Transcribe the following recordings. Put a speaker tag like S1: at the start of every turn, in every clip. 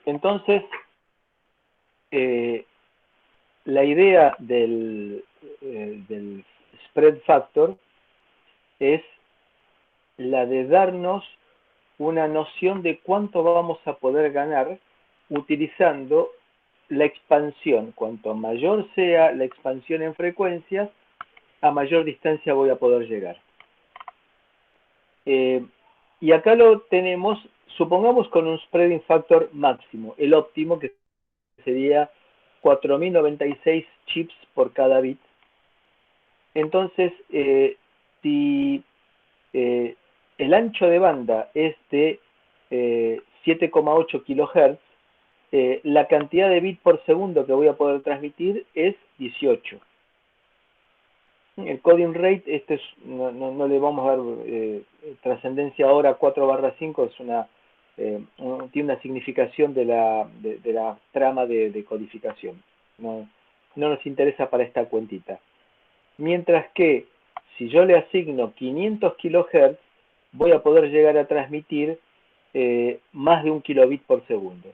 S1: Entonces, la idea del spread factor es la de darnos una noción de cuánto vamos a poder ganar utilizando la expansión. Cuanto mayor sea la expansión en frecuencias, a mayor distancia voy a poder llegar. Y acá lo tenemos, supongamos con un spreading factor máximo, el óptimo, que sería 4096 chips por cada bit. Entonces, si el ancho de banda es de 7,8 kHz, la cantidad de bits por segundo que voy a poder transmitir es 18. El coding rate, no le vamos a dar trascendencia ahora, 4/5 es tiene una significación de la trama de codificación. No nos interesa para esta cuentita. Mientras que si yo le asigno 500 kHz, voy a poder llegar a transmitir más de 1 kilobit por segundo.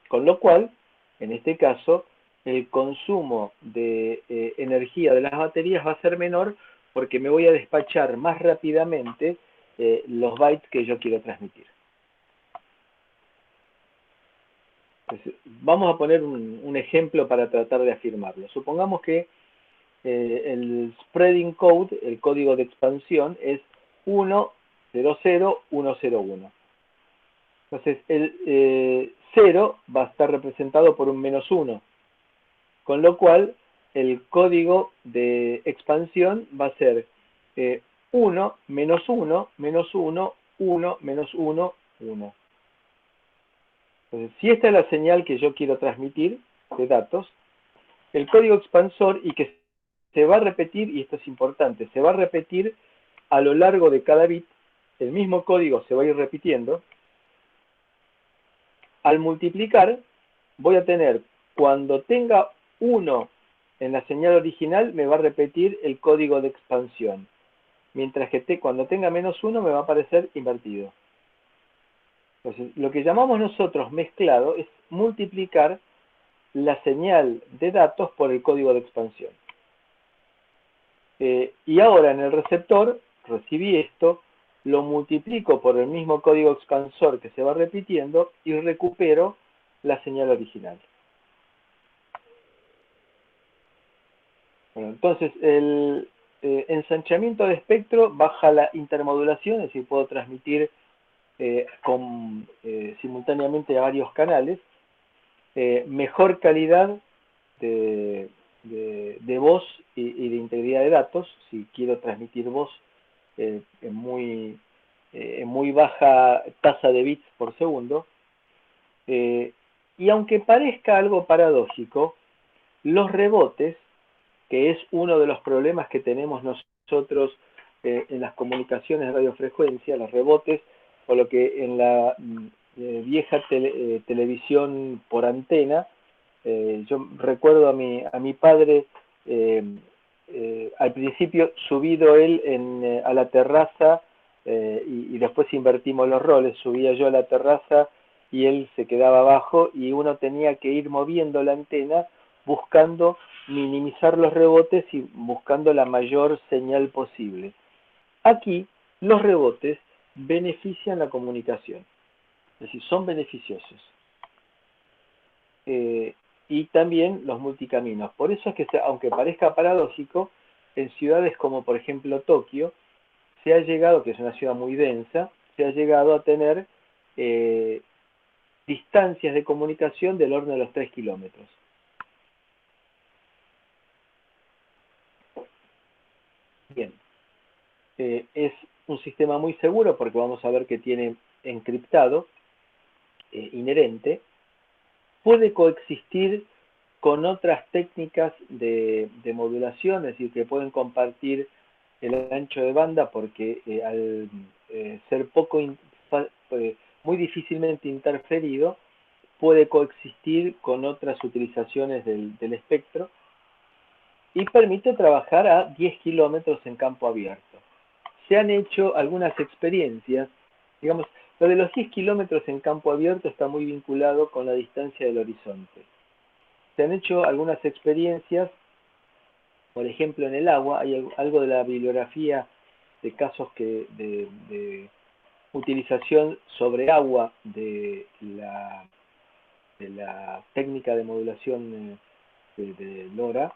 S1: Con lo cual, en este caso, el consumo de energía de las baterías va a ser menor porque me voy a despachar más rápidamente los bytes que yo quiero transmitir. Entonces, vamos a poner un ejemplo para tratar de afirmarlo. Supongamos que el spreading code, el código de expansión, es 100,101. Entonces, el 0 va a estar representado por un -1, con lo cual el código de expansión va a ser 1, -1, -1, 1, -1, 1. Entonces, si esta es la señal que yo quiero transmitir de datos, el código expansor, y que se va a repetir, y esto es importante, se va a repetir a lo largo de cada bit, el mismo código se va a ir repitiendo. Al multiplicar, voy a tener, cuando tenga 1 en la señal original, me va a repetir el código de expansión. Mientras que cuando tenga -1 me va a aparecer invertido. Entonces, lo que llamamos nosotros mezclado es multiplicar la señal de datos por el código de expansión. Y ahora en el receptor, recibí esto, lo multiplico por el mismo código expansor que se va repitiendo y recupero la señal original. Bueno, entonces, el ensanchamiento de espectro baja la intermodulación, es decir, puedo transmitir simultáneamente a varios canales, mejor calidad de voz y de integridad de datos, si quiero transmitir voz en muy baja tasa de bits por segundo. Y aunque parezca algo paradójico, los rebotes, que es uno de los problemas que tenemos nosotros en las comunicaciones de radiofrecuencia, los rebotes, o lo que en la vieja televisión por antena, yo recuerdo a mi padre, al principio subido él a la terraza, y después invertimos los roles, subía yo a la terraza y él se quedaba abajo, y uno tenía que ir moviendo la antena buscando minimizar los rebotes y buscando la mayor señal posible. Aquí los rebotes benefician la comunicación, es decir, son beneficiosos. Y también los multicaminos. Por eso es que, aunque parezca paradójico, en ciudades como por ejemplo Tokio, se ha llegado, que es una ciudad muy densa, se ha llegado a tener distancias de comunicación del orden de los 3 kilómetros. Bien, es un sistema muy seguro porque vamos a ver que tiene encriptado inherente. Puede coexistir con otras técnicas de modulación, es decir, que pueden compartir el ancho de banda porque al ser muy difícilmente interferido, puede coexistir con otras utilizaciones del espectro y permite trabajar a 10 kilómetros en campo abierto. Se han hecho algunas experiencias, digamos, Lo de los 10 kilómetros en campo abierto está muy vinculado con la distancia del horizonte. Se han hecho algunas experiencias, por ejemplo en el agua, hay algo de la bibliografía de casos de utilización sobre agua de la técnica de modulación de LoRa,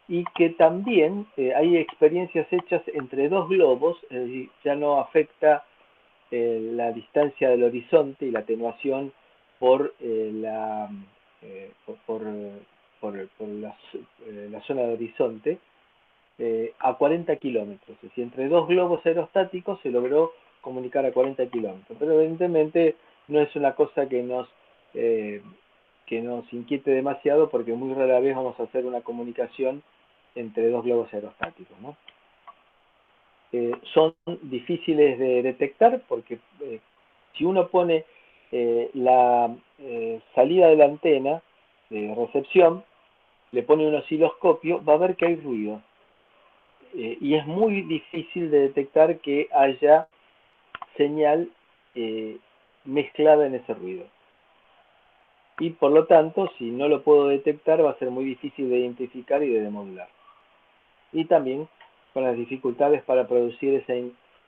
S1: y que también hay experiencias hechas entre dos globos, es decir, ya no afecta la distancia del horizonte y la atenuación por la zona de horizonte, a 40 kilómetros. Es decir, entre dos globos aerostáticos se logró comunicar a 40 kilómetros. Pero evidentemente no es una cosa que nos inquiete demasiado, porque muy rara vez vamos a hacer una comunicación entre dos globos aerostáticos, ¿no? Son difíciles de detectar porque si uno pone la salida de la antena de recepción, le pone un osciloscopio, va a ver que hay ruido. Y es muy difícil de detectar que haya señal mezclada en ese ruido. Y por lo tanto, si no lo puedo detectar, va a ser muy difícil de identificar y de demodular. Y también con las dificultades para producir esa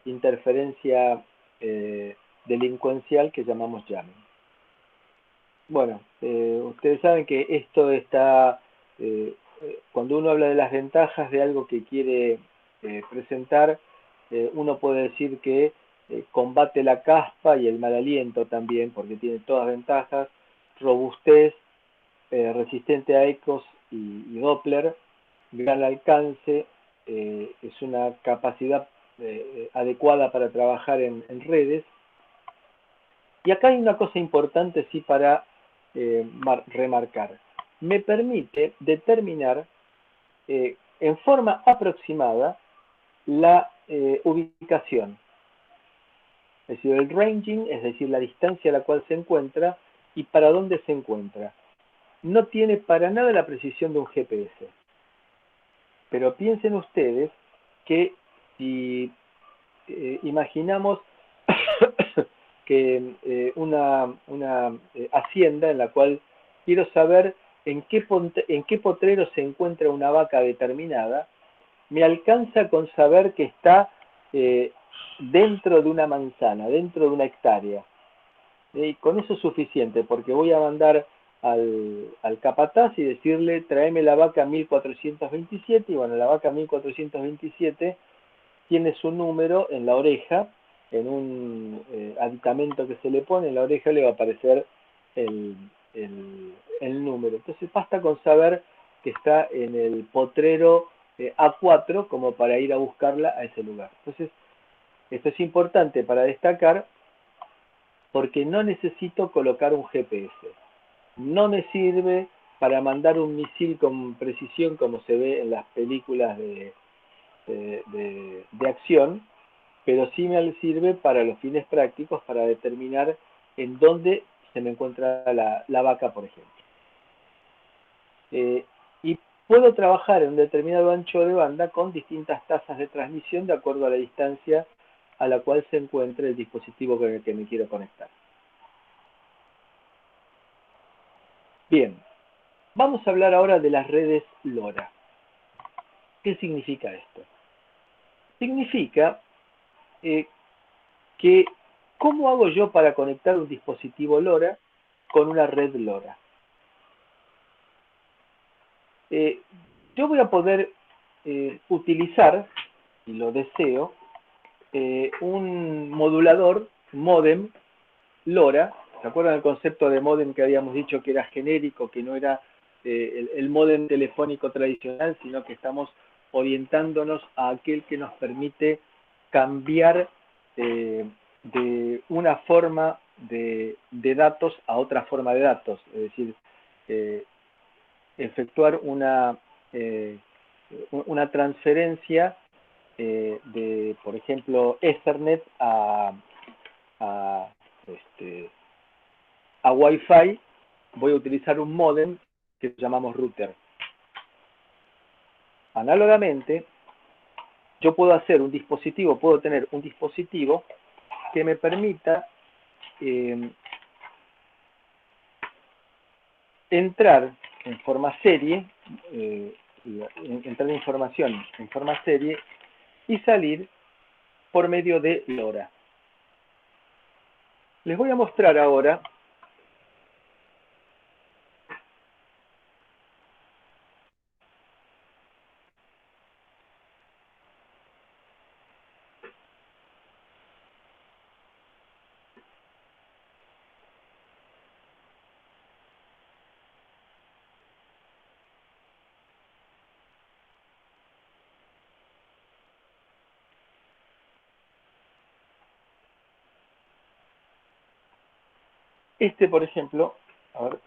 S1: interferencia delincuencial que llamamos jamming. Bueno, ustedes saben que esto está, cuando uno habla de las ventajas de algo que quiere presentar, uno puede decir que combate la caspa y el mal aliento también, porque tiene todas ventajas: robustez, resistente a ecos y Doppler, gran alcance, es una capacidad adecuada para trabajar en redes. Y acá hay una cosa importante sí para remarcar. Me permite determinar en forma aproximada la ubicación. Es decir, el ranging, es decir, la distancia a la cual se encuentra y para dónde se encuentra. No tiene para nada la precisión de un GPS. Pero piensen ustedes que si imaginamos que una hacienda en la cual quiero saber en qué potrero se encuentra una vaca determinada, me alcanza con saber que está dentro de una manzana, dentro de una hectárea. Y con eso es suficiente, porque voy a mandar al capataz y decirle: tráeme la vaca 1427, y bueno, la vaca 1427 tiene su número en la oreja, en un aditamento que se le pone en la oreja le va a aparecer el número. Entonces basta con saber que está en el potrero A4 como para ir a buscarla a ese lugar. Entonces, esto es importante para destacar, porque no necesito colocar un GPS. No me sirve para mandar un misil con precisión como se ve en las películas de acción, pero sí me sirve para los fines prácticos, para determinar en dónde se me encuentra la vaca, por ejemplo. Y puedo trabajar en un determinado ancho de banda con distintas tasas de transmisión de acuerdo a la distancia a la cual se encuentre el dispositivo con el que me quiero conectar. Bien, vamos a hablar ahora de las redes LoRa. ¿Qué significa esto? Significa que ¿cómo hago yo para conectar un dispositivo LoRa con una red LoRa? Yo voy a poder utilizar, y lo deseo, un modulador, modem LoRa. ¿Se acuerdan del concepto de modem que habíamos dicho que era genérico, que no era el modem telefónico tradicional, sino que estamos orientándonos a aquel que nos permite cambiar de una forma de datos a otra forma de datos? Es decir, efectuar una transferencia de, por ejemplo, Ethernet a Wi-Fi. Voy a utilizar un módem que llamamos router. Análogamente, yo puedo hacer un dispositivo, puedo tener un dispositivo que me permita entrar en forma serie, entrar información en forma serie y salir por medio de LoRa. Les voy a mostrar ahora por ejemplo, a ver,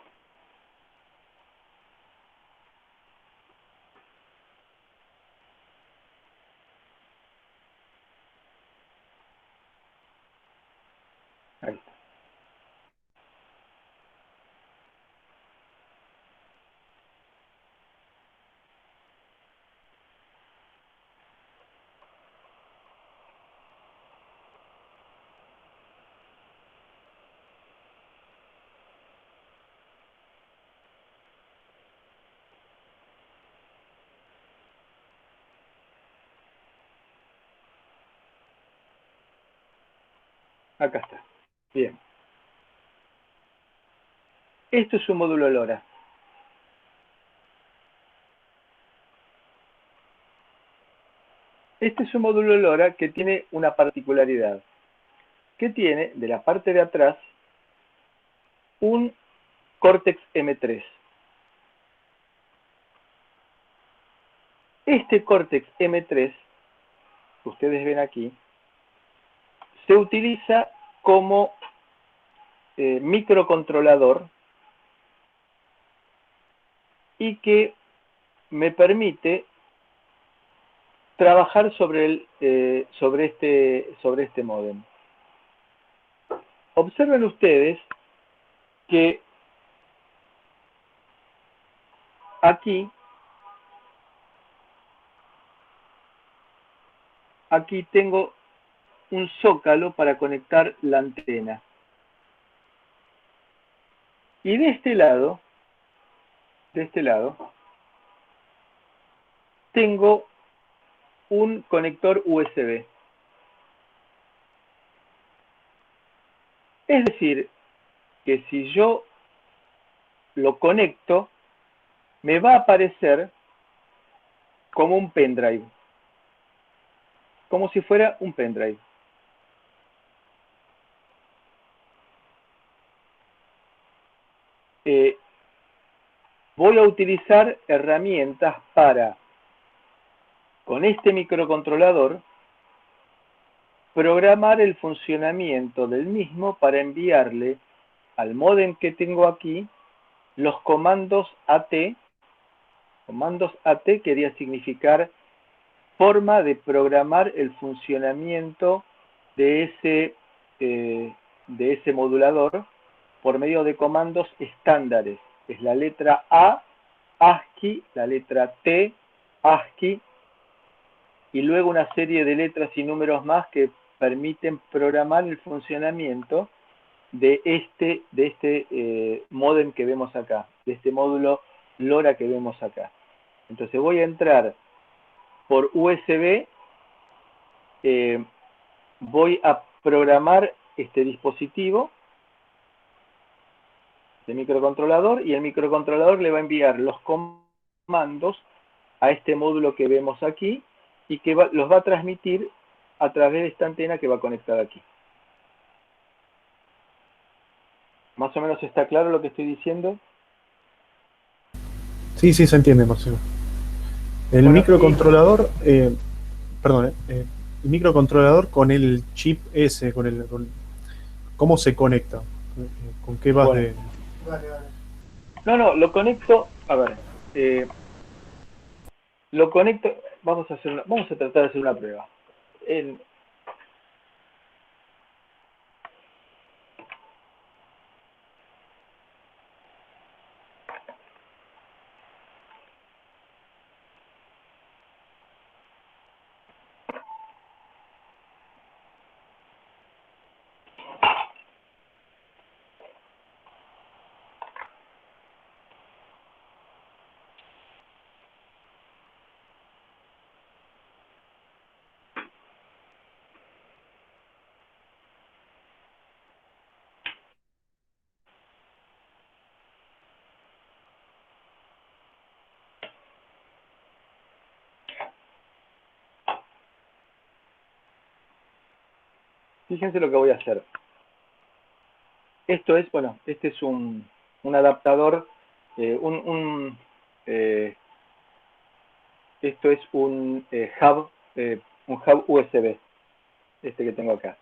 S1: ahí está. Acá está. Bien. Esto es un módulo LoRa. Este es un módulo LoRa que tiene una particularidad, que tiene de la parte de atrás un Cortex M3. Este Cortex M3, que ustedes ven aquí, se utiliza como microcontrolador y que me permite trabajar sobre este módem. Observen ustedes que aquí tengo un zócalo para conectar la antena. Y de este lado, tengo un conector USB. Es decir, que si yo lo conecto, me va a aparecer como un pendrive. Como si fuera un pendrive. Voy a utilizar herramientas para, con este microcontrolador, programar el funcionamiento del mismo para enviarle al módem que tengo aquí los comandos AT. Comandos AT quería significar forma de programar el funcionamiento de ese modulador por medio de comandos estándares. Es la letra A, ASCII, la letra T, ASCII, y luego una serie de letras y números más que permiten programar el funcionamiento de este módem que vemos acá, de este módulo LoRa que vemos acá. Entonces voy a entrar por USB, voy a programar este dispositivo de microcontrolador y el microcontrolador le va a enviar los comandos a este módulo que vemos aquí y que los va a transmitir a través de esta antena que va conectada aquí. ¿Más o menos está claro lo que estoy diciendo?
S2: Sí, sí, se entiende, Marcelo. El
S1: Bueno,
S2: microcontrolador, perdón, el microcontrolador con el chip ese, ¿cómo se conecta? ¿Con qué vas
S1: bueno,
S2: de...?
S1: no, lo conecto, a ver, lo conecto, vamos a tratar de hacer una prueba. Fíjense lo que voy a hacer. Esto es, bueno, este es un adaptador, esto es un hub USB, este que tengo acá.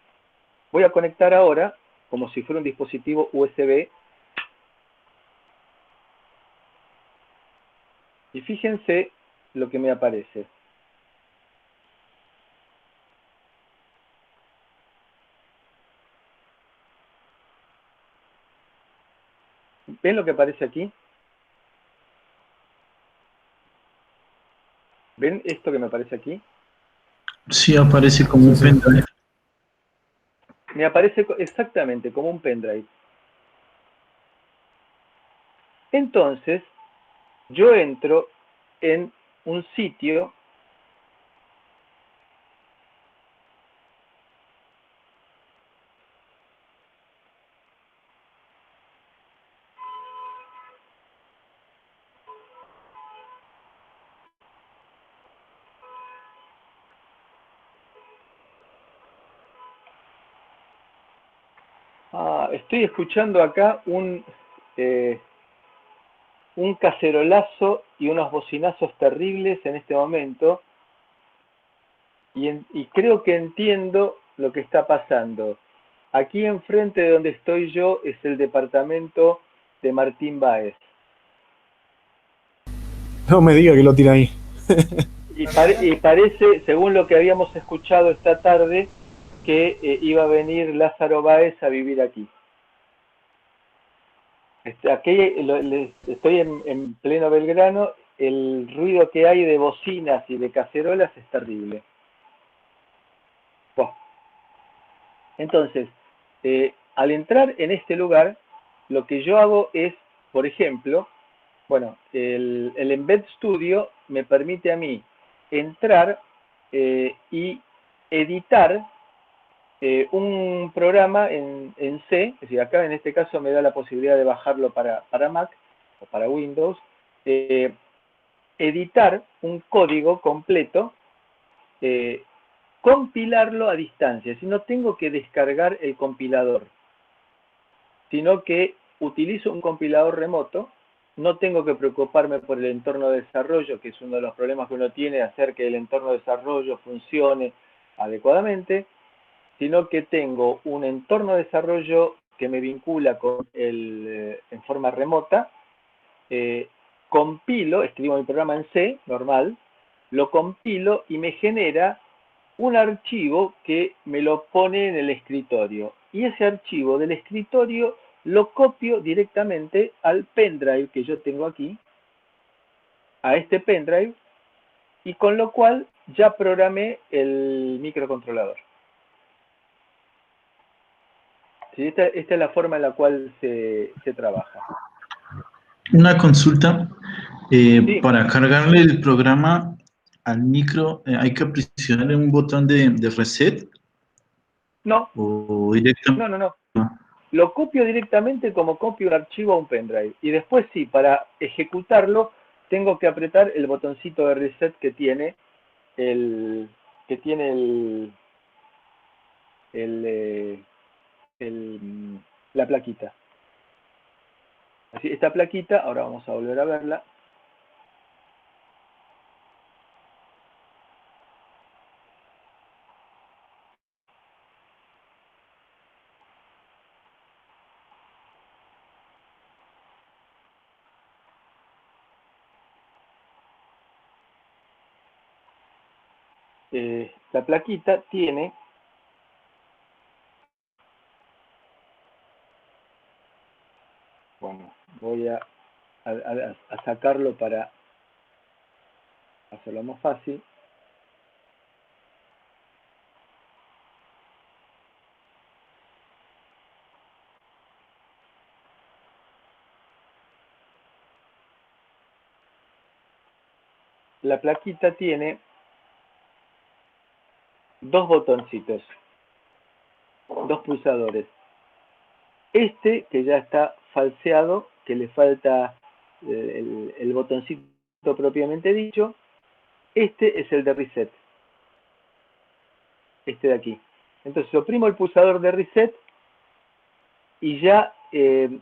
S1: Voy a conectar ahora, como si fuera un dispositivo USB, y fíjense lo que me aparece. ¿Ven lo que aparece aquí? ¿Ven esto que me aparece aquí?
S3: Sí, aparece como un pendrive.
S1: Me aparece exactamente como un pendrive. Entonces, yo entro en un sitio estoy escuchando acá un cacerolazo y unos bocinazos terribles en este momento y creo que entiendo lo que está pasando. Aquí enfrente de donde estoy yo es el departamento de Martín Báez.
S2: No me diga que lo tira ahí.
S1: Y parece, según lo que habíamos escuchado esta tarde, que iba a venir Lázaro Báez a vivir aquí. Aquí estoy en pleno Belgrano, el ruido que hay de bocinas y de cacerolas es terrible. Bueno, entonces, al entrar en este lugar, lo que yo hago es, por ejemplo, bueno, el Embed Studio me permite a mí entrar y editar un programa en C, es decir, acá en este caso me da la posibilidad de bajarlo para Mac o para Windows, editar un código completo, compilarlo a distancia, si no tengo que descargar el compilador, sino que utilizo un compilador remoto, no tengo que preocuparme por el entorno de desarrollo, que es uno de los problemas que uno tiene, hacer que el entorno de desarrollo funcione adecuadamente, sino que tengo un entorno de desarrollo que me vincula con en forma remota, compilo, escribo mi programa en C, normal, lo compilo y me genera un archivo que me lo pone en el escritorio. Y ese archivo del escritorio lo copio directamente al pendrive que yo tengo aquí, a este pendrive, y con lo cual ya programé el microcontrolador. Sí, esta es la forma en la cual se trabaja.
S3: Una consulta.
S1: Sí.
S3: Para cargarle el programa al micro, ¿hay que presionar un botón de reset?
S1: No,
S3: ¿O directamente?
S1: no. Lo copio directamente como copio un archivo a un pendrive. Y después sí, para ejecutarlo, tengo que apretar el botoncito de reset que tiene el la plaquita. Así, esta plaquita, ahora vamos a volver a verla. La plaquita tiene bueno, voy a sacarlo para hacerlo más fácil. La plaquita tiene dos botoncitos, dos pulsadores. Este que ya está falseado, que le falta el botoncito propiamente dicho, este es el de reset, este de aquí. Entonces oprimo el pulsador de reset y ya se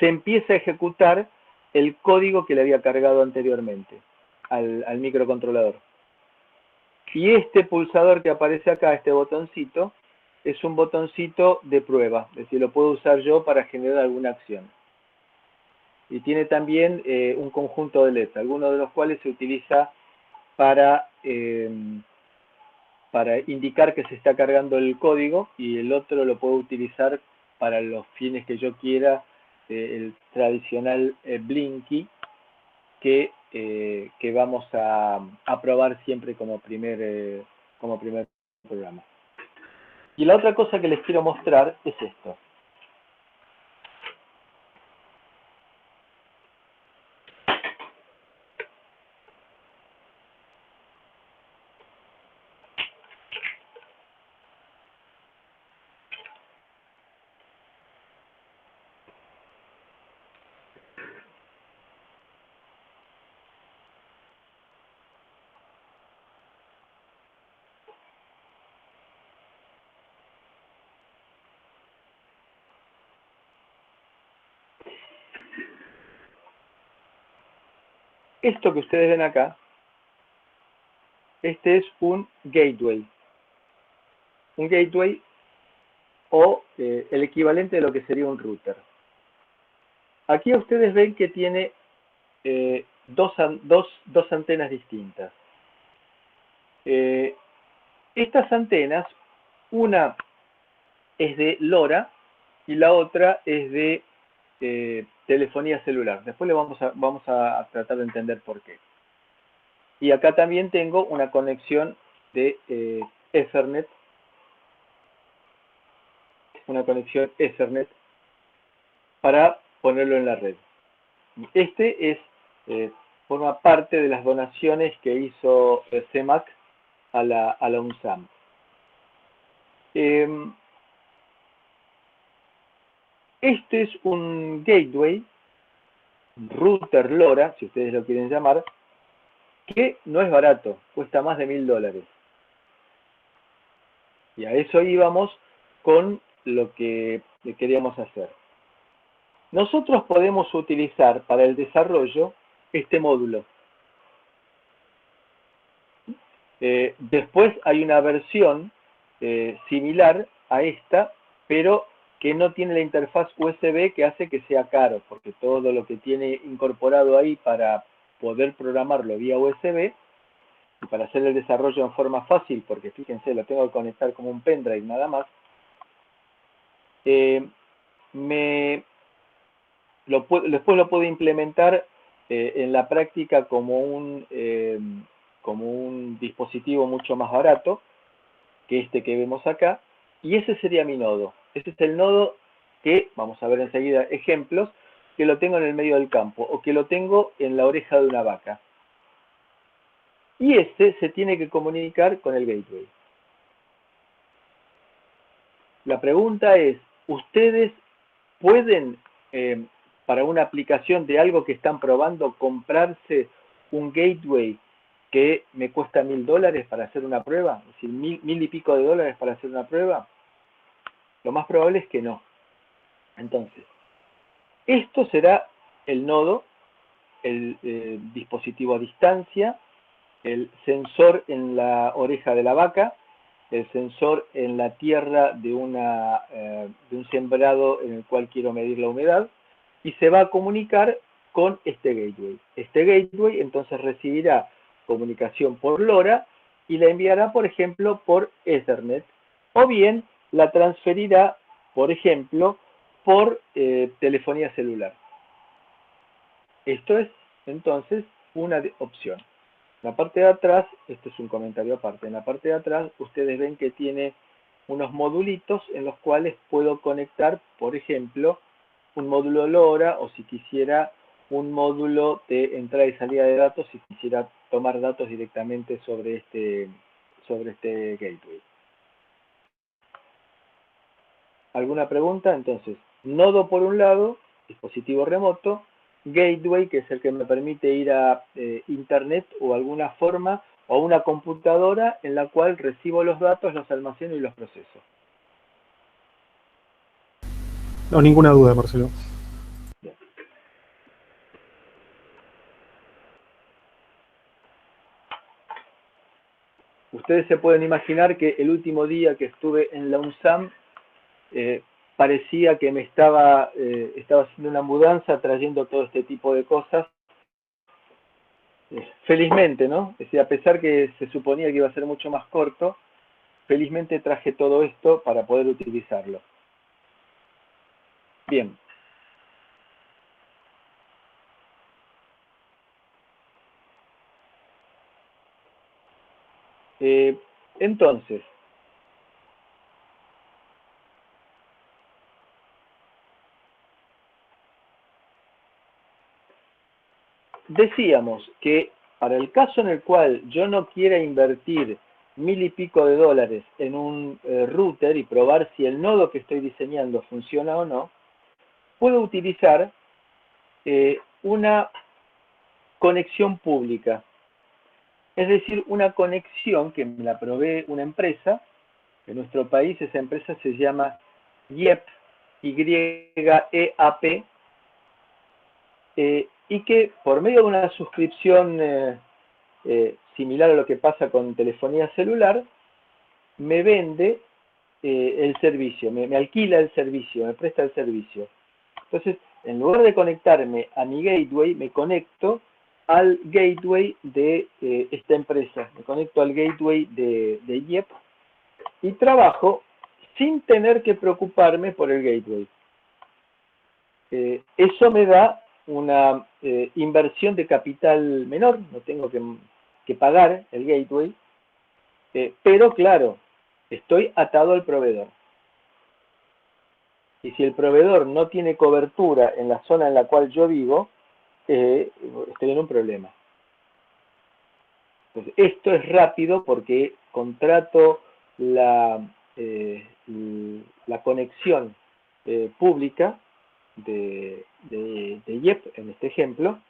S1: empieza a ejecutar el código que le había cargado anteriormente al microcontrolador. Y este pulsador que aparece acá, este botoncito, es un botoncito de prueba, es decir, lo puedo usar yo para generar alguna acción. Y tiene también un conjunto de LEDs, algunos de los cuales se utiliza para indicar que se está cargando el código, y el otro lo puedo utilizar para los fines que yo quiera, el tradicional Blinky, que vamos a probar siempre como primer programa. Y la otra cosa que les quiero mostrar es esto. Esto que ustedes ven acá, este es un gateway. Un gateway o el equivalente de lo que sería un router. Aquí ustedes ven que tiene dos antenas distintas. Estas antenas, una es de LoRa y la otra es de telefonía celular. Después le vamos a tratar de entender por qué. Y acá también tengo una conexión de Ethernet. Una conexión Ethernet para ponerlo en la red. Este forma parte de las donaciones que hizo CEMAC a la UNSAM. Este es un gateway, un router LoRa, si ustedes lo quieren llamar, que no es barato, cuesta más de $1000. Y a eso íbamos con lo que queríamos hacer. Nosotros podemos utilizar para el desarrollo este módulo. Después hay una versión similar a esta, pero que no tiene la interfaz USB, que hace que sea caro, porque todo lo que tiene incorporado ahí para poder programarlo vía USB y para hacer el desarrollo en forma fácil, porque fíjense, lo tengo que conectar como un pendrive nada más, después lo puedo implementar en la práctica como un dispositivo mucho más barato que este que vemos acá, y ese sería mi nodo. Este es el nodo que, vamos a ver enseguida ejemplos, que lo tengo en el medio del campo, o que lo tengo en la oreja de una vaca. Y este se tiene que comunicar con el gateway. La pregunta es, ¿ustedes pueden, para una aplicación de algo que están probando, comprarse un gateway que me cuesta $1000 para hacer una prueba? Es decir, mil y pico de dólares para hacer una prueba. Lo más probable es que no. Entonces, esto será el nodo, el dispositivo a distancia, el sensor en la oreja de la vaca, el sensor en la tierra de un sembrado en el cual quiero medir la humedad, y se va a comunicar con este gateway. Este gateway entonces recibirá comunicación por LoRa y la enviará, por ejemplo, por Ethernet, o bien la transferirá, por ejemplo, por telefonía celular. Esto es entonces una opción. En la parte de atrás, esto es un comentario aparte, en la parte de atrás ustedes ven que tiene unos modulitos en los cuales puedo conectar, por ejemplo, un módulo LoRa, o si quisiera un módulo de entrada y salida de datos, si quisiera tomar datos directamente sobre este gateway. ¿Alguna pregunta? Entonces, nodo por un lado, dispositivo remoto, gateway, que es el que me permite ir a internet o alguna forma, o una computadora en la cual recibo los datos, los almaceno y los proceso.
S2: No, ninguna duda, Marcelo.
S1: Bien. Ustedes se pueden imaginar que el último día que estuve en la UNSAM parecía que me estaba haciendo una mudanza, trayendo todo este tipo de cosas. Felizmente, ¿no? Es decir, a pesar que se suponía que iba a ser mucho más corto, felizmente traje todo esto para poder utilizarlo. Bien. Entonces, decíamos que para el caso en el cual yo no quiera invertir 1000 y pico de dólares en un router y probar si el nodo que estoy diseñando funciona o no, puedo utilizar una conexión pública. Es decir, una conexión que me la provee una empresa. En nuestro país esa empresa se llama YEAP, Y-E-A-P, y que por medio de una suscripción similar a lo que pasa con telefonía celular, me vende el servicio, me alquila el servicio, me presta el servicio. Entonces, en lugar de conectarme a mi gateway, me conecto al gateway de esta empresa, me conecto al gateway de YEP y trabajo sin tener que preocuparme por el gateway. Eso me da una inversión de capital menor, no tengo que pagar el gateway, pero claro, estoy atado al proveedor. Y si el proveedor no tiene cobertura en la zona en la cual yo vivo, estoy en un problema. Entonces, esto es rápido porque contrato la conexión pública de YEP, en este ejemplo,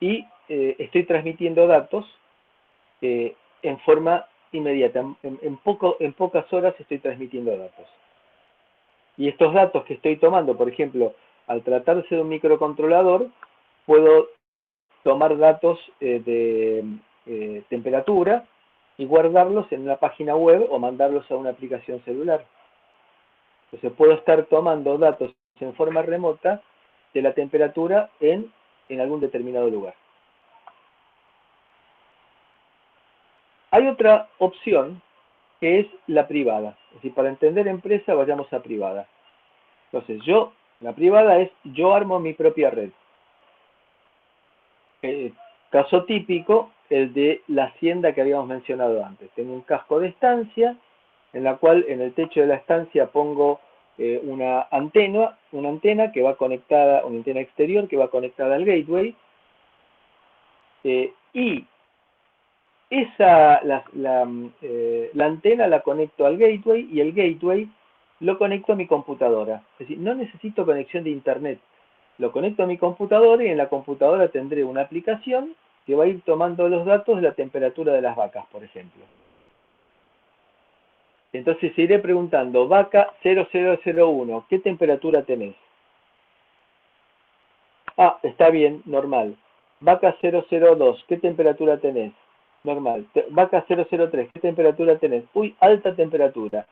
S1: y estoy transmitiendo datos en forma inmediata. En pocas horas estoy transmitiendo datos. Y estos datos que estoy tomando, por ejemplo, al tratarse de un microcontrolador, puedo tomar datos de temperatura y guardarlos en una página web o mandarlos a una aplicación celular. Entonces puedo estar tomando datos en forma remota de la temperatura en algún determinado lugar. Hay otra opción que es la privada. Es decir, para entender empresa vayamos a privada. Entonces la privada es yo armo mi propia red. Caso típico, el de la hacienda que habíamos mencionado antes. Tengo un casco de estancia, en la cual en el techo de la estancia pongo una antena que va conectada, una antena exterior que va conectada al gateway, y la antena la conecto al gateway y el gateway lo conecto a mi computadora. Es decir, no necesito conexión de internet. Lo conecto a mi computadora y en la computadora tendré una aplicación que va a ir tomando los datos de la temperatura de las vacas, por ejemplo. Entonces iré preguntando, vaca 0001, ¿qué temperatura tenés? Ah, está bien, normal. Vaca 002, ¿qué temperatura tenés? Normal. Vaca 003, ¿qué temperatura tenés? Uy, alta temperatura.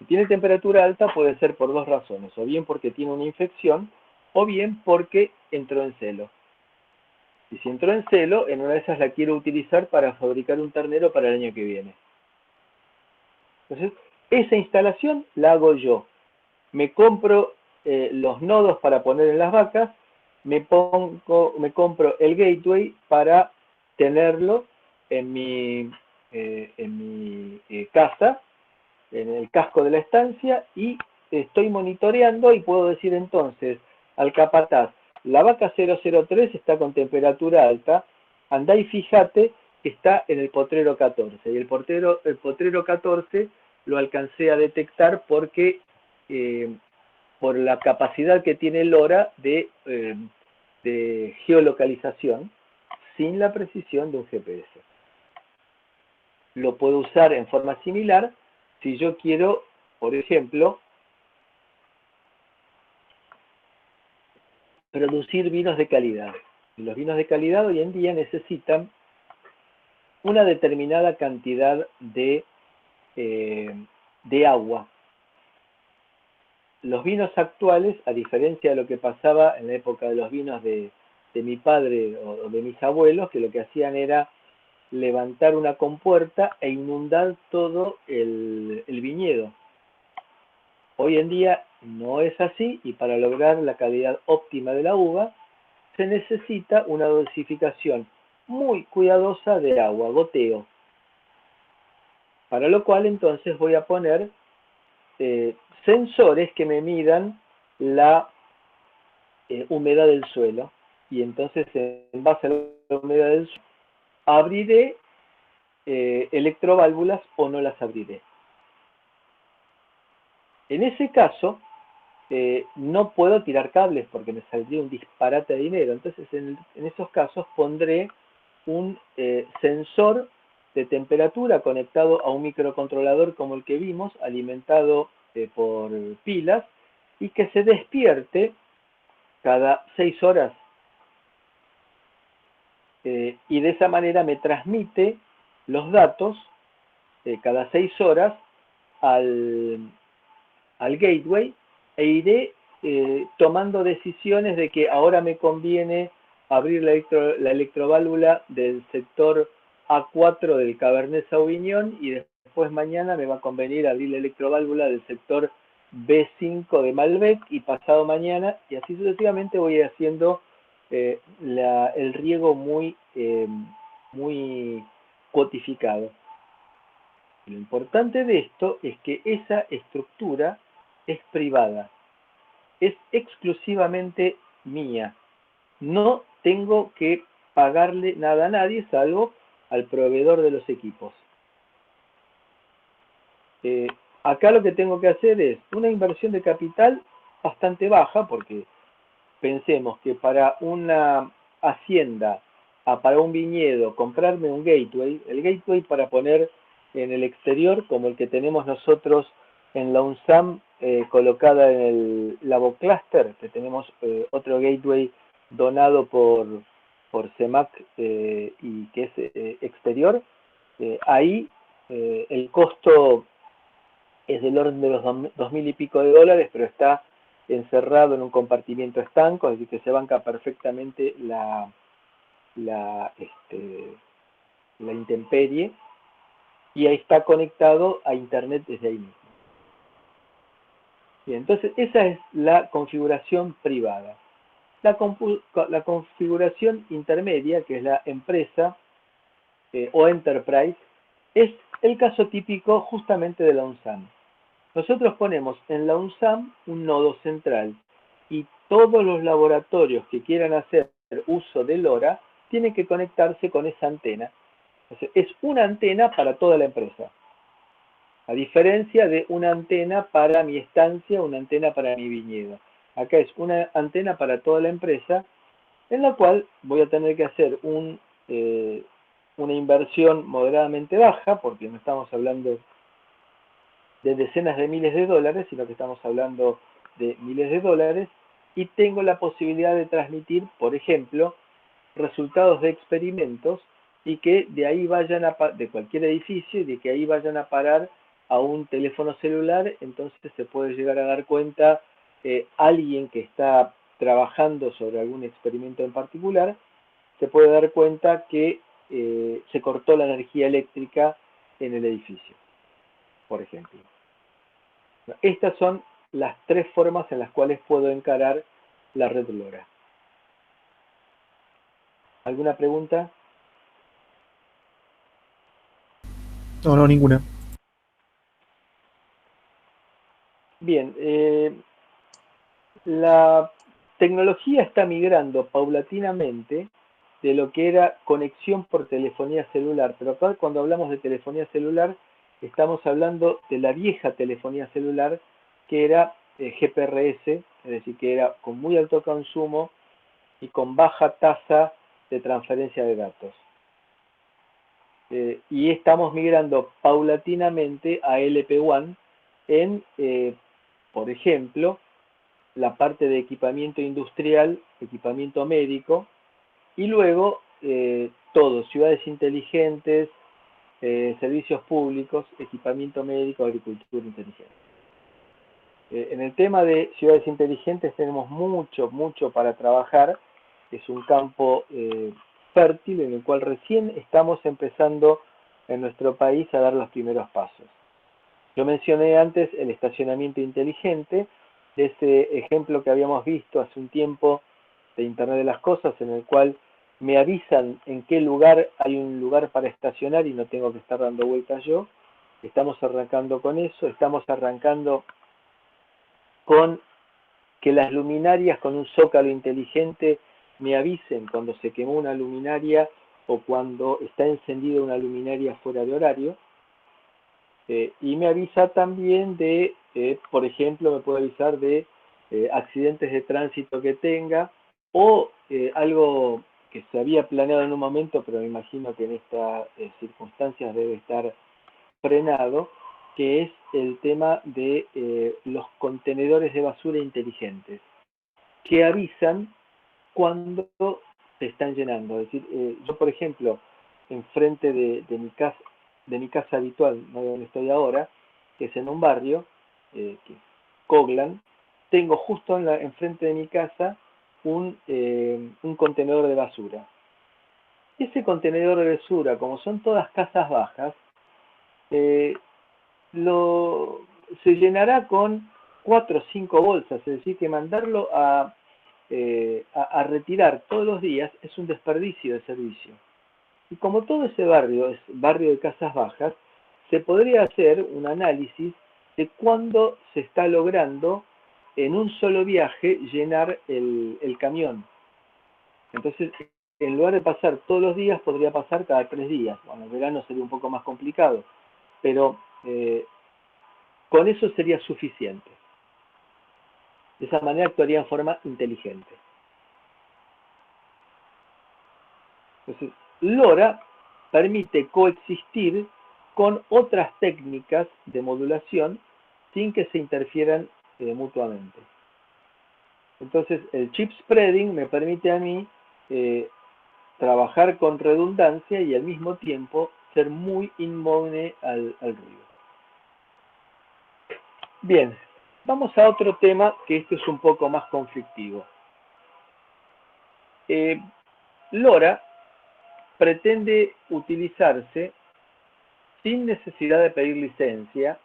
S1: Si tiene temperatura alta puede ser por dos razones, o bien porque tiene una infección, o bien porque entró en celo. Y si entró en celo, en una de esas la quiero utilizar para fabricar un ternero para el año que viene. Entonces, esa instalación la hago yo. Me compro los nodos para poner en las vacas, me compro el gateway para tenerlo en mi casa, en el casco de la estancia, y estoy monitoreando y puedo decir entonces al capataz, la vaca 003 está con temperatura alta, andá y fíjate que está en el potrero 14. Y el potrero 14 lo alcancé a detectar porque por la capacidad que tiene LoRa de geolocalización sin la precisión de un GPS. Lo puedo usar en forma similar si yo quiero, por ejemplo, producir vinos de calidad. Y los vinos de calidad hoy en día necesitan una determinada cantidad de agua. Los vinos actuales, a diferencia de lo que pasaba en la época de los vinos de mi padre o de mis abuelos, que lo que hacían era levantar una compuerta e inundar todo el viñedo. Hoy en día no es así, y para lograr la calidad óptima de la uva se necesita una dosificación muy cuidadosa de agua, goteo. Para lo cual entonces voy a poner sensores que me midan la humedad del suelo, y entonces en base a la humedad del suelo abriré electroválvulas o no las abriré. En ese caso no puedo tirar cables porque me saldría un disparate de dinero. Entonces en esos casos pondré un sensor de temperatura conectado a un microcontrolador como el que vimos, alimentado por pilas, y que se despierte cada 6 horas, y de esa manera me transmite los datos cada 6 horas al gateway, e iré tomando decisiones de que ahora me conviene abrir la electroválvula del sector A4 del Cabernet Sauvignon, y después mañana me va a convenir abrir la electroválvula del sector B5 de Malbec, y pasado mañana, y así sucesivamente voy haciendo el riego muy codificado. Lo importante de esto es que esa estructura es privada, es exclusivamente mía. No tengo que pagarle nada a nadie, salvo al proveedor de los equipos. Acá lo que tengo que hacer es una inversión de capital bastante baja, porque pensemos que para una hacienda, para un viñedo, comprarme un gateway, el gateway para poner en el exterior, como el que tenemos nosotros en la UNSAM, colocada en el Labocluster, que tenemos otro gateway donado por CEMAC y que es exterior. Ahí el costo es del orden de los 2.000 y pico de dólares, pero está encerrado en un compartimiento estanco, es decir, que se banca perfectamente la intemperie, y ahí está conectado a internet desde ahí mismo. Bien, entonces esa es la configuración privada. La configuración intermedia, que es la empresa o enterprise, es el caso típico justamente de la UNSAM. Nosotros ponemos en la UNSAM un nodo central, y todos los laboratorios que quieran hacer uso de LoRa tienen que conectarse con esa antena. Entonces, es una antena para toda la empresa, a diferencia de una antena para mi estancia, una antena para mi viñedo. Acá es una antena para toda la empresa, en la cual voy a tener que hacer una inversión moderadamente baja, porque no estamos hablando de decenas de miles de dólares, sino que estamos hablando de miles de dólares, y tengo la posibilidad de transmitir, por ejemplo, resultados de experimentos, y que de ahí vayan de cualquier edificio, y de que ahí vayan a parar a un teléfono celular. Entonces se puede llegar a dar cuenta alguien que está trabajando sobre algún experimento en particular, se puede dar cuenta que se cortó la energía eléctrica en el edificio, por ejemplo. Estas son las 3 formas en las cuales puedo encarar la red LoRa. ¿Alguna pregunta?
S2: No, ninguna.
S1: Bien, la tecnología está migrando paulatinamente de lo que era conexión por telefonía celular, pero acá cuando hablamos de telefonía celular estamos hablando de la vieja telefonía celular, que era GPRS, es decir, que era con muy alto consumo y con baja tasa de transferencia de datos. Y estamos migrando paulatinamente a LPWAN en, por ejemplo, la parte de equipamiento industrial, equipamiento médico, y luego todo, ciudades inteligentes, servicios públicos, equipamiento médico, agricultura inteligente. En el tema de ciudades inteligentes tenemos mucho para trabajar. Es un campo fértil en el cual recién estamos empezando en nuestro país a dar los primeros pasos. Yo mencioné antes el estacionamiento inteligente, ese ejemplo que habíamos visto hace un tiempo de Internet de las Cosas, en el cual me avisan en qué lugar hay un lugar para estacionar y no tengo que estar dando vueltas yo. Estamos arrancando con eso, estamos arrancando con que las luminarias con un zócalo inteligente me avisen cuando se quemó una luminaria o cuando está encendida una luminaria fuera de horario. Y me avisa también de, por ejemplo, me puede avisar de accidentes de tránsito que tenga o algo que se había planeado en un momento, pero me imagino que en estas circunstancias debe estar frenado, que es el tema de los contenedores de basura inteligentes, que avisan cuando se están llenando. Es decir, yo, por ejemplo, enfrente de mi casa habitual, no donde estoy ahora, que es en un barrio, que es Coglan, tengo justo enfrente de mi casa un contenedor de basura. Ese contenedor de basura, como son todas casas bajas, se llenará con 4 o 5 bolsas, es decir, que mandarlo a retirar todos los días es un desperdicio de servicio. Y como todo ese barrio es barrio de casas bajas, se podría hacer un análisis de cuándo se está logrando en un solo viaje llenar el camión. Entonces, en lugar de pasar todos los días, podría pasar cada 3 días. Bueno, en verano sería un poco más complicado, pero con eso sería suficiente. De esa manera actuaría en forma inteligente. Entonces, LoRa permite coexistir con otras técnicas de modulación sin que se interfieran mutuamente. Entonces, el chip spreading me permite a mí trabajar con redundancia y al mismo tiempo ser muy inmune al ruido. Bien, vamos a otro tema que esto es un poco más conflictivo. LoRa pretende utilizarse sin necesidad de pedir licencia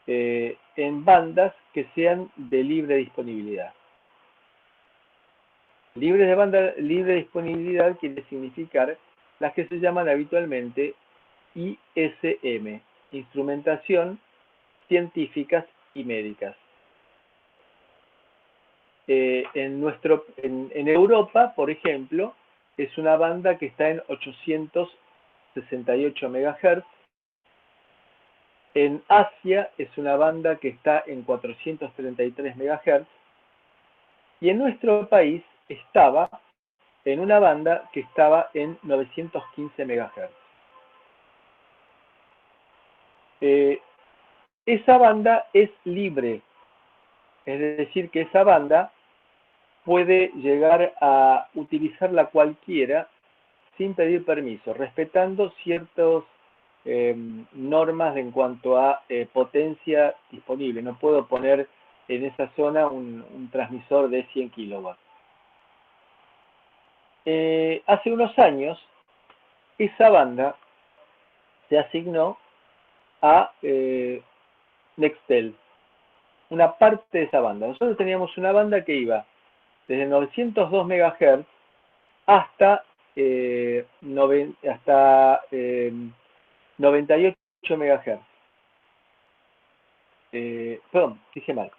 S1: en bandas que sean de libre disponibilidad. Libre disponibilidad quiere significar las que se llaman habitualmente ISM, Instrumentación Científicas y Médicas. En Europa, por ejemplo, es una banda que está en 868 MHz. En Asia es una banda que está en 433 MHz. Y en nuestro país estaba en una banda que estaba en 915 MHz. Esa banda es libre, es decir, que esa banda puede llegar a utilizarla cualquiera sin pedir permiso, respetando ciertas normas en cuanto a potencia disponible. No puedo poner en esa zona un transmisor de 100 kilowatts. Hace unos años, esa banda se asignó a Nextel, una parte de esa banda. Nosotros teníamos una banda que iba desde 902 MHz hasta 98 MHz. Perdón, dije mal.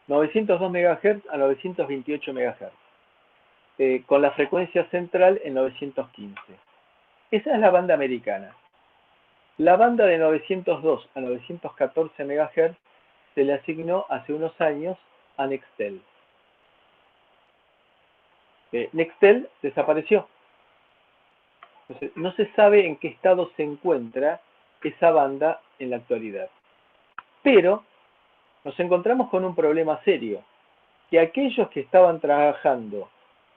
S1: 902 MHz a 928 MHz. Con la frecuencia central en 915. Esa es la banda americana. La banda de 902 a 914 MHz se le asignó hace unos años a Nextel. Nextel desapareció. Entonces, no se sabe en qué estado se encuentra esa banda en la actualidad. Pero nos encontramos con un problema serio. que aquellos que estaban trabajando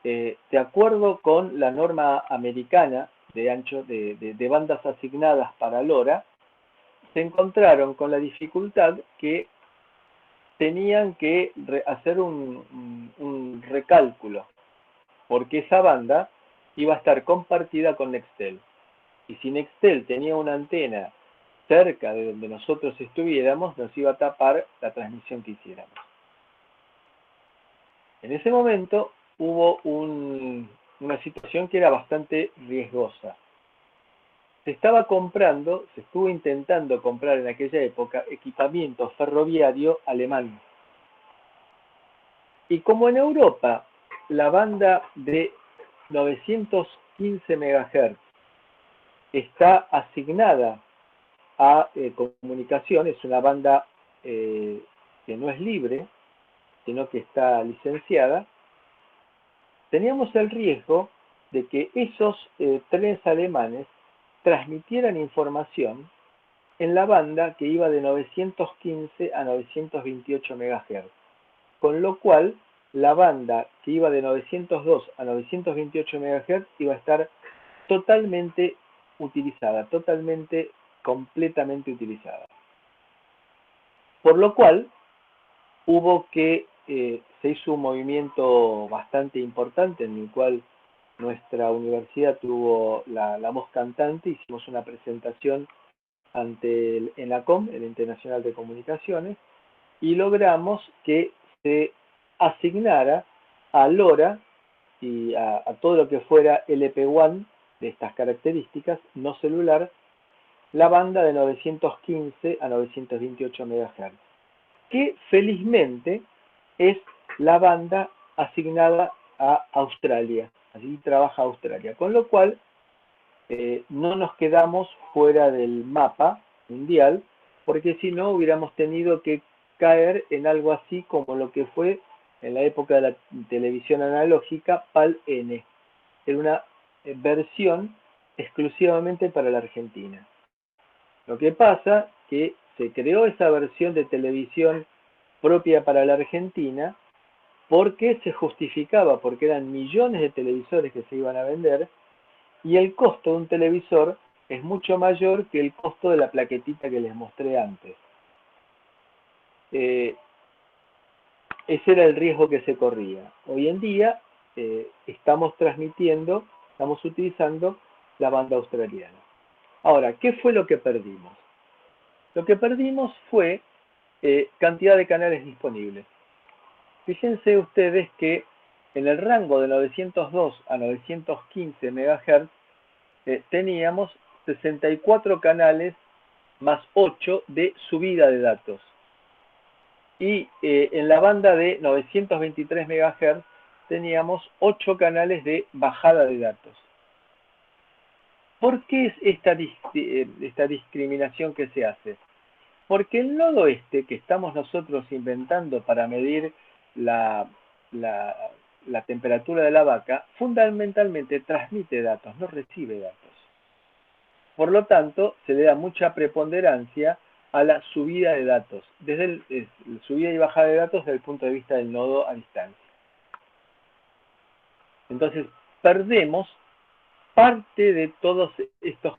S1: de acuerdo con la norma americana de ancho de bandas asignadas para LoRa, se encontraron con la dificultad que tenían que hacer un recálculo, porque esa banda iba a estar compartida con Nextel. Y si Nextel tenía una antena cerca de donde nosotros estuviéramos, nos iba a tapar la transmisión que hiciéramos. En ese momento hubo una situación que era bastante riesgosa. Se estuvo intentando comprar en aquella época equipamiento ferroviario alemán. Y como en Europa la banda de 915 MHz está asignada a comunicación, es una banda que no es libre, sino que está licenciada, teníamos el riesgo de que esos trenes alemanes transmitieran información en la banda que iba de 915 a 928 MHz, con lo cual la banda que iba de 902 a 928 MHz iba a estar totalmente utilizada, completamente utilizada. Por lo cual, se hizo un movimiento bastante importante en el cual nuestra universidad tuvo la voz cantante, hicimos una presentación ante el ENACOM, el Internacional de Comunicaciones, y logramos que se asignara a LoRa y a todo lo que fuera LP1 de estas características, no celular, la banda de 915 a 928 MHz, que felizmente es la banda asignada a Australia. Allí trabaja Australia, con lo cual no nos quedamos fuera del mapa mundial, porque si no hubiéramos tenido que caer en algo así como lo que fue en la época de la televisión analógica, PAL-N. Era una versión exclusivamente para la Argentina. Lo que pasa que se creó esa versión de televisión propia para la Argentina porque se justificaba, porque eran millones de televisores que se iban a vender y el costo de un televisor es mucho mayor que el costo de la plaquetita que les mostré antes. Ese era el riesgo que se corría. Hoy en día estamos utilizando la banda australiana. Ahora, ¿qué fue lo que perdimos? Lo que perdimos fue cantidad de canales disponibles. Fíjense ustedes que en el rango de 902 a 915 MHz teníamos 64 canales más 8 de subida de datos. Y en la banda de 923 MHz teníamos 8 canales de bajada de datos. ¿Por qué es esta discriminación que se hace? Porque el nodo que estamos nosotros inventando para medir la temperatura de la vaca, fundamentalmente transmite datos, no recibe datos. Por lo tanto, se le da mucha preponderancia a la subida de datos, desde subida y bajada de datos desde el punto de vista del nodo a distancia. Entonces, perdemos parte de todos estos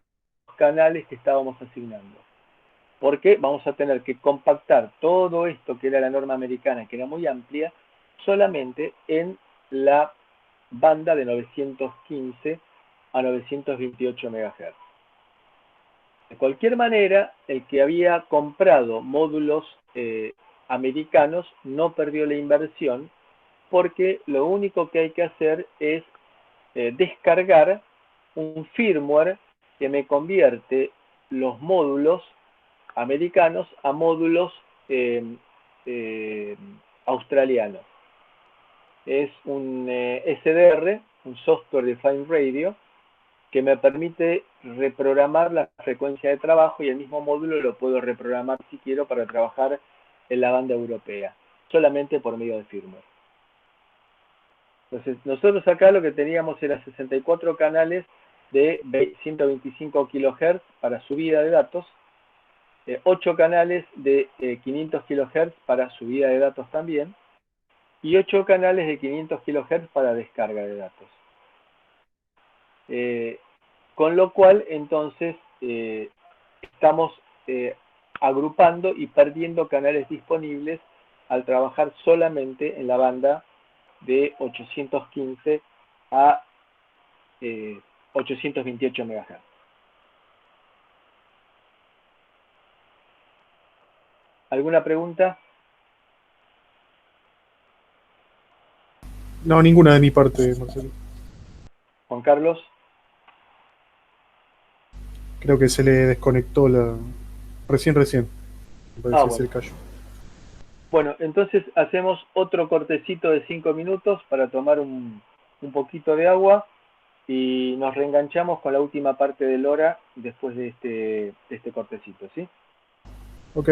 S1: canales que estábamos asignando. Porque vamos a tener que compactar todo esto que era la norma americana, que era muy amplia, solamente en la banda de 915 a 928 MHz. De cualquier manera, el que había comprado módulos americanos no perdió la inversión, porque lo único que hay que hacer es descargar un firmware que me convierte los módulos americanos a módulos australianos. Es un SDR, un Software Defined Radio, que me permite reprogramar la frecuencia de trabajo y el mismo módulo lo puedo reprogramar si quiero para trabajar en la banda europea, solamente por medio de firmware. Entonces, nosotros acá lo que teníamos era 64 canales de 125 kHz para subida de datos, 8 canales de 500 kHz para subida de datos también, y 8 canales de 500 kHz para descarga de datos. Con lo cual, entonces, estamos agrupando y perdiendo canales disponibles al trabajar solamente en la banda de 815 a 828 MHz. ¿Alguna pregunta?
S2: No, ninguna de mi parte, Marcelo.
S1: Juan Carlos.
S2: Creo que se le desconectó la... Recién. Me parece que se
S1: Bueno.
S2: le cayó.
S1: Bueno, entonces hacemos otro cortecito de 5 minutos para tomar un poquito de agua y nos reenganchamos con la última parte del hora después de este cortecito, ¿sí?
S2: Ok.